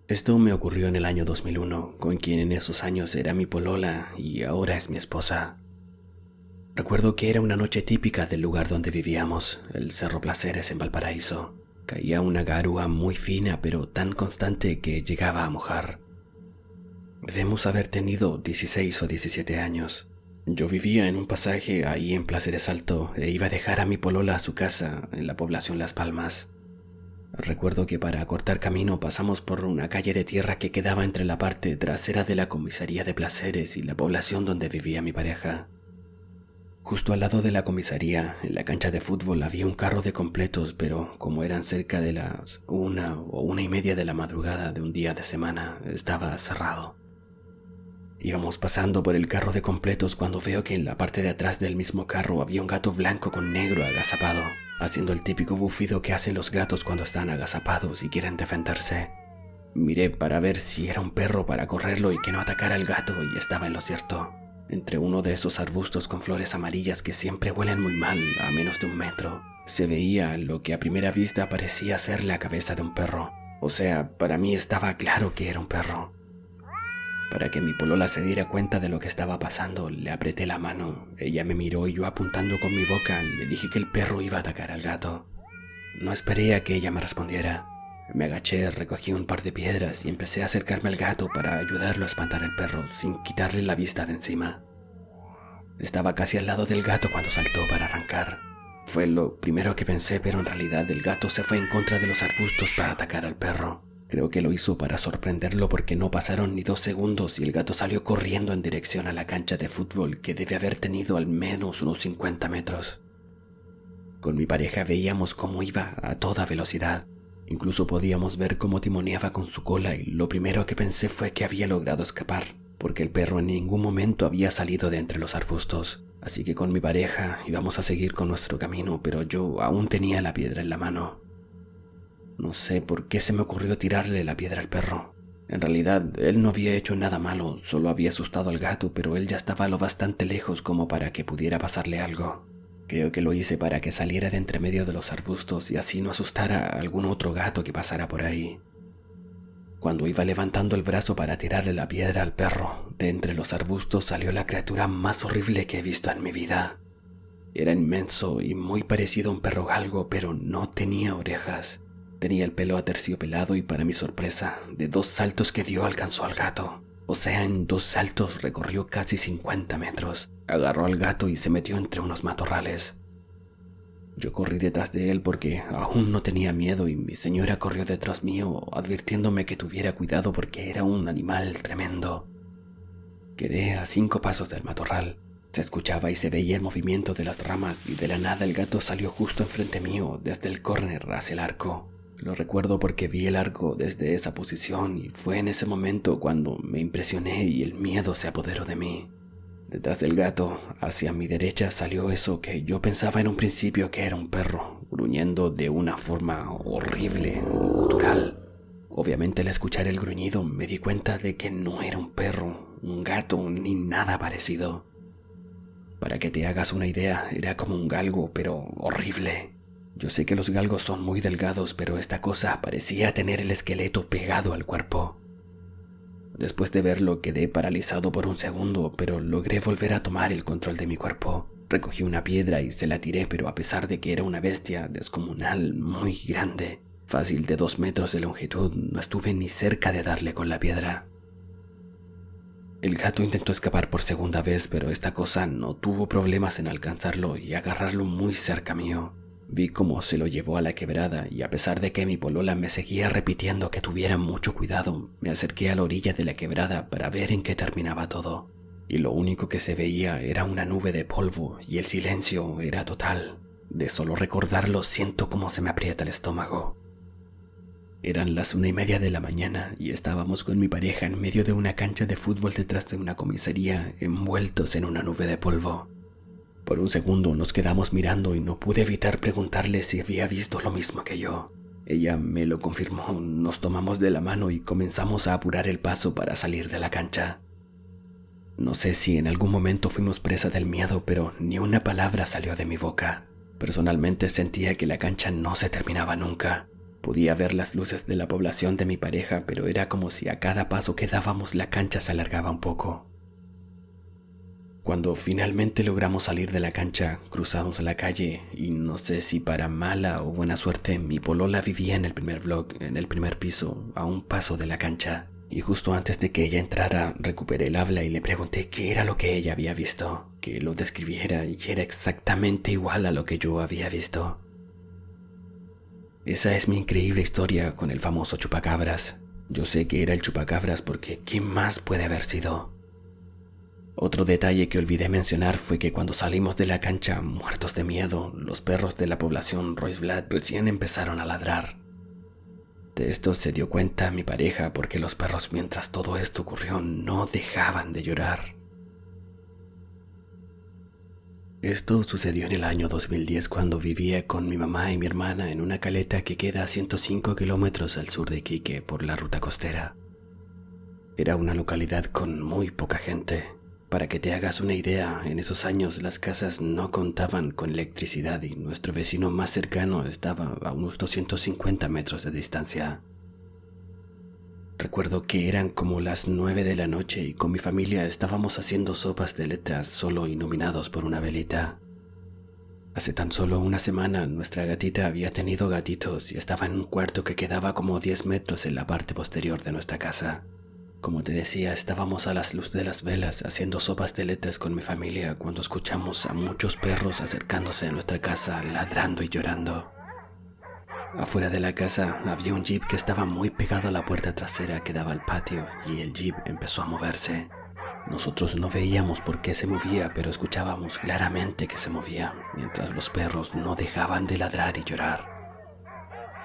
Esto me ocurrió en el año 2001, con quien en esos años era mi polola y ahora es mi esposa. Recuerdo que era una noche típica del lugar donde vivíamos, el Cerro Placeres en Valparaíso. Caía una garúa muy fina pero tan constante que llegaba a mojar. Debemos haber tenido 16 o 17 años. Yo vivía en un pasaje ahí en Placeres Alto e iba a dejar a mi polola a su casa en la población Las Palmas. Recuerdo que para acortar camino pasamos por una calle de tierra que quedaba entre la parte trasera de la comisaría de Placeres y la población donde vivía mi pareja. Justo al lado de la comisaría, en la cancha de fútbol, había un carro de completos, pero como eran cerca de las 1 o 1:30 de la madrugada de un día de semana, estaba cerrado. Íbamos pasando por el carro de completos cuando veo que en la parte de atrás del mismo carro había un gato blanco con negro agazapado, haciendo el típico bufido que hacen los gatos cuando están agazapados y quieren defenderse. Miré para ver si era un perro para correrlo y que no atacara al gato y estaba en lo cierto. Entre uno de esos arbustos con flores amarillas que siempre huelen muy mal a menos de 1 metro, se veía lo que a primera vista parecía ser la cabeza de un perro. O sea, para mí estaba claro que era un perro. Para que mi polola se diera cuenta de lo que estaba pasando, le apreté la mano. Ella me miró y yo apuntando con mi boca le dije que el perro iba a atacar al gato. No esperé a que ella me respondiera. Me agaché, recogí un par de piedras y empecé a acercarme al gato para ayudarlo a espantar al perro sin quitarle la vista de encima. Estaba casi al lado del gato cuando saltó para arrancar. Fue lo primero que pensé, pero en realidad el gato se fue en contra de los arbustos para atacar al perro. Creo que lo hizo para sorprenderlo porque no pasaron ni 2 segundos y el gato salió corriendo en dirección a la cancha de fútbol que debe haber tenido al menos unos 50 metros. Con mi pareja veíamos cómo iba a toda velocidad. Incluso podíamos ver cómo timoneaba con su cola y lo primero que pensé fue que había logrado escapar, porque el perro en ningún momento había salido de entre los arbustos. Así que con mi pareja íbamos a seguir con nuestro camino, pero yo aún tenía la piedra en la mano. No sé por qué se me ocurrió tirarle la piedra al perro. En realidad, él no había hecho nada malo, solo había asustado al gato, pero él ya estaba lo bastante lejos como para que pudiera pasarle algo. Creo que lo hice para que saliera de entre medio de los arbustos y así no asustara a algún otro gato que pasara por ahí. Cuando iba levantando el brazo para tirarle la piedra al perro, de entre los arbustos salió la criatura más horrible que he visto en mi vida. Era inmenso y muy parecido a un perro galgo, pero no tenía orejas. Tenía el pelo aterciopelado y para mi sorpresa, de 2 saltos que dio alcanzó al gato. O sea, en 2 saltos recorrió casi 50 metros. Agarró al gato y se metió entre unos matorrales. Yo corrí detrás de él porque aún no tenía miedo y mi señora corrió detrás mío advirtiéndome que tuviera cuidado porque era un animal tremendo. Quedé a 5 pasos del matorral. Se escuchaba y se veía el movimiento de las ramas y de la nada el gato salió justo enfrente mío desde el córner hacia el arco. Lo recuerdo porque vi el arco desde esa posición y fue en ese momento cuando me impresioné y el miedo se apoderó de mí. Detrás del gato, hacia mi derecha, salió eso que yo pensaba en un principio que era un perro, gruñendo de una forma horrible, gutural. Obviamente al escuchar el gruñido me di cuenta de que no era un perro, un gato ni nada parecido. Para que te hagas una idea, era como un galgo, pero horrible. Yo sé que los galgos son muy delgados, pero esta cosa parecía tener el esqueleto pegado al cuerpo. Después de verlo quedé paralizado por un segundo, pero logré volver a tomar el control de mi cuerpo. Recogí una piedra y se la tiré, pero a pesar de que era una bestia descomunal, muy grande, fácil de 2 metros de longitud, no estuve ni cerca de darle con la piedra. El gato intentó escapar por segunda vez, pero esta cosa no tuvo problemas en alcanzarlo y agarrarlo muy cerca mío. Vi cómo se lo llevó a la quebrada y a pesar de que mi polola me seguía repitiendo que tuviera mucho cuidado, me acerqué a la orilla de la quebrada para ver en qué terminaba todo. Y lo único que se veía era una nube de polvo y el silencio era total. De solo recordarlo siento cómo se me aprieta el estómago. Eran las 1:30 de la mañana y estábamos con mi pareja en medio de una cancha de fútbol detrás de una comisaría, envueltos en una nube de polvo. Por un segundo nos quedamos mirando y no pude evitar preguntarle si había visto lo mismo que yo. Ella me lo confirmó, nos tomamos de la mano y comenzamos a apurar el paso para salir de la cancha. No sé si en algún momento fuimos presa del miedo, pero ni una palabra salió de mi boca. Personalmente sentía que la cancha no se terminaba nunca. Podía ver las luces de la población de mi pareja, pero era como si a cada paso que dábamos la cancha se alargaba un poco. Cuando finalmente logramos salir de la cancha, cruzamos la calle y no sé si para mala o buena suerte, mi polola vivía en el primer bloque, en el primer piso, a un paso de la cancha. Y justo antes de que ella entrara, recuperé el habla y le pregunté qué era lo que ella había visto, que lo describiera y era exactamente igual a lo que yo había visto. Esa es mi increíble historia con el famoso chupacabras. Yo sé que era el chupacabras porque ¿quién más puede haber sido? Otro detalle que olvidé mencionar fue que cuando salimos de la cancha, muertos de miedo, los perros de la población Roisblad recién empezaron a ladrar. De esto se dio cuenta mi pareja porque los perros, mientras todo esto ocurrió, no dejaban de llorar. Esto sucedió en el año 2010 cuando vivía con mi mamá y mi hermana en una caleta que queda a 105 kilómetros al sur de Iquique por la ruta costera. Era una localidad con muy poca gente. Para que te hagas una idea, en esos años las casas no contaban con electricidad y nuestro vecino más cercano estaba a unos 250 metros de distancia. Recuerdo que eran como las 9 de la noche y con mi familia estábamos haciendo sopas de letras solo iluminados por una velita. Hace tan solo una semana nuestra gatita había tenido gatitos y estaba en un cuarto que quedaba como 10 metros en la parte posterior de nuestra casa. Como te decía, estábamos a la luz de las velas haciendo sopas de letras con mi familia cuando escuchamos a muchos perros acercándose a nuestra casa, ladrando y llorando. Afuera de la casa había un jeep que estaba muy pegado a la puerta trasera que daba al patio y el jeep empezó a moverse. Nosotros no veíamos por qué se movía, pero escuchábamos claramente que se movía, mientras los perros no dejaban de ladrar y llorar.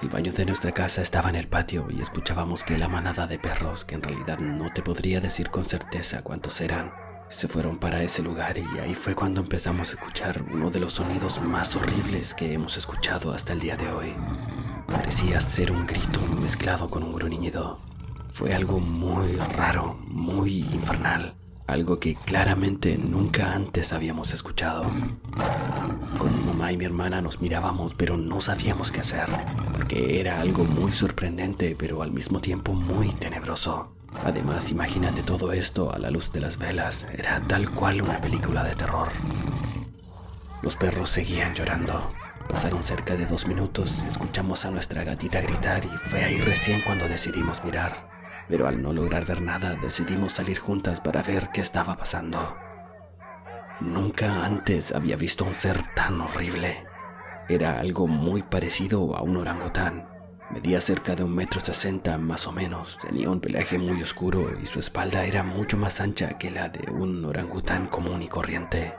El baño de nuestra casa estaba en el patio y escuchábamos que la manada de perros, que en realidad no te podría decir con certeza cuántos eran, se fueron para ese lugar y ahí fue cuando empezamos a escuchar uno de los sonidos más horribles que hemos escuchado hasta el día de hoy. Parecía ser un grito mezclado con un gruñido. Fue algo muy raro, muy infernal. Algo que claramente nunca antes habíamos escuchado. Con mi mamá y mi hermana nos mirábamos, pero no sabíamos qué hacer, porque era algo muy sorprendente, pero al mismo tiempo muy tenebroso. Además, imagínate todo esto a la luz de las velas, era tal cual una película de terror. Los perros seguían llorando. Pasaron cerca de 2 minutos y escuchamos a nuestra gatita gritar y fue ahí recién cuando decidimos mirar. Pero al no lograr ver nada, decidimos salir juntas para ver qué estaba pasando. Nunca antes había visto un ser tan horrible. Era algo muy parecido a un orangután. Medía cerca de 1,60 m más o menos, tenía un pelaje muy oscuro y su espalda era mucho más ancha que la de un orangután común y corriente.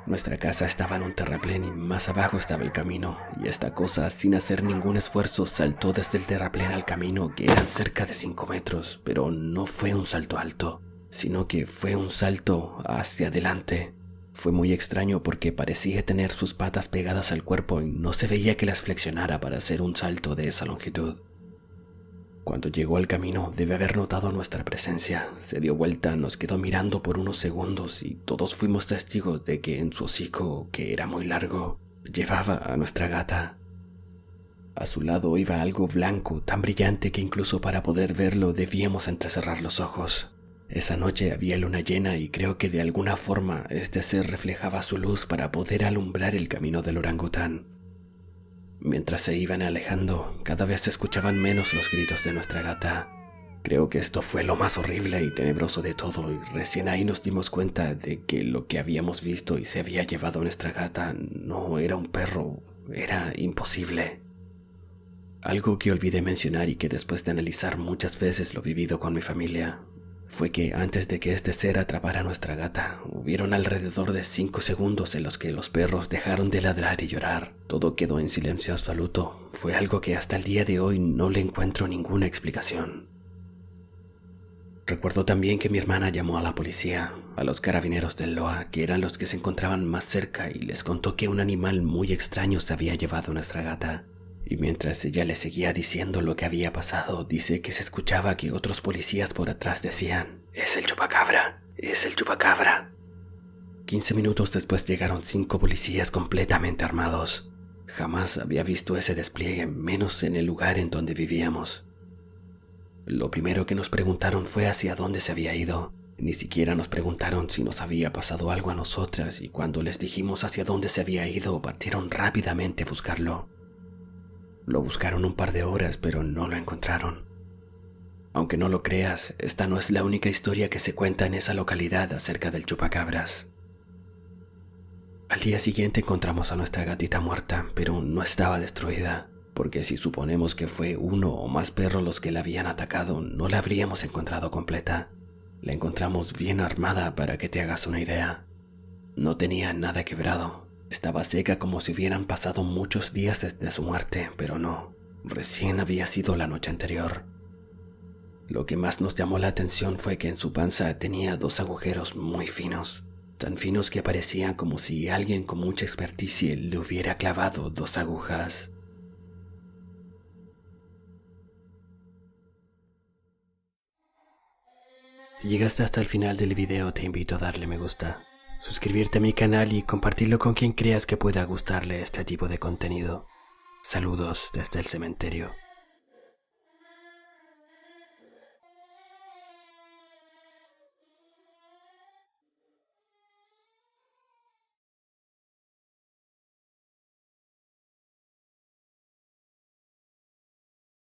Nuestra casa estaba en un terraplén y más abajo estaba el camino, y esta cosa, sin hacer ningún esfuerzo, saltó desde el terraplén al camino, que eran cerca de 5 metros, pero no fue un salto alto, sino que fue un salto hacia adelante. Fue muy extraño porque parecía tener sus patas pegadas al cuerpo y no se veía que las flexionara para hacer un salto de esa longitud. Cuando llegó al camino, debe haber notado nuestra presencia. Se dio vuelta, nos quedó mirando por unos segundos y todos fuimos testigos de que en su hocico, que era muy largo, llevaba a nuestra gata. A su lado iba algo blanco, tan brillante que incluso para poder verlo debíamos entrecerrar los ojos. Esa noche había luna llena y creo que de alguna forma este ser reflejaba su luz para poder alumbrar el camino del orangután. Mientras se iban alejando, cada vez se escuchaban menos los gritos de nuestra gata. Creo que esto fue lo más horrible y tenebroso de todo, y recién ahí nos dimos cuenta de que lo que habíamos visto y se había llevado a nuestra gata no era un perro, era imposible. Algo que olvidé mencionar y que después de analizar muchas veces lo vivido con mi familia, fue que antes de que este ser atrapara a nuestra gata, hubieron alrededor de 5 segundos en los que los perros dejaron de ladrar y llorar. Todo quedó en silencio absoluto. Fue algo que hasta el día de hoy no le encuentro ninguna explicación. Recuerdo también que mi hermana llamó a la policía, a los carabineros del LOA, que eran los que se encontraban más cerca, y les contó que un animal muy extraño se había llevado a nuestra gata. Y mientras ella le seguía diciendo lo que había pasado, dice que se escuchaba que otros policías por atrás decían: «Es el chupacabra, es el chupacabra». 15 minutos después llegaron 5 policías completamente armados. Jamás había visto ese despliegue, menos en el lugar en donde vivíamos. Lo primero que nos preguntaron fue hacia dónde se había ido. Ni siquiera nos preguntaron si nos había pasado algo a nosotras, y cuando les dijimos hacia dónde se había ido, partieron rápidamente a buscarlo. Lo buscaron un par de horas, pero no lo encontraron. Aunque no lo creas, esta no es la única historia que se cuenta en esa localidad acerca del chupacabras. Al día siguiente encontramos a nuestra gatita muerta, pero no estaba destruida, porque si suponemos que fue uno o más perros los que la habían atacado, no la habríamos encontrado completa. La encontramos bien armada, para que te hagas una idea. No tenía nada quebrado. Estaba seca como si hubieran pasado muchos días desde su muerte, pero no. Recién había sido la noche anterior. Lo que más nos llamó la atención fue que en su panza tenía 2 agujeros muy finos, tan finos que parecían como si alguien con mucha experticia le hubiera clavado 2 agujas. Si llegaste hasta el final del video, te invito a darle me gusta, suscribirte a mi canal y compartirlo con quien creas que pueda gustarle este tipo de contenido. Saludos desde el cementerio.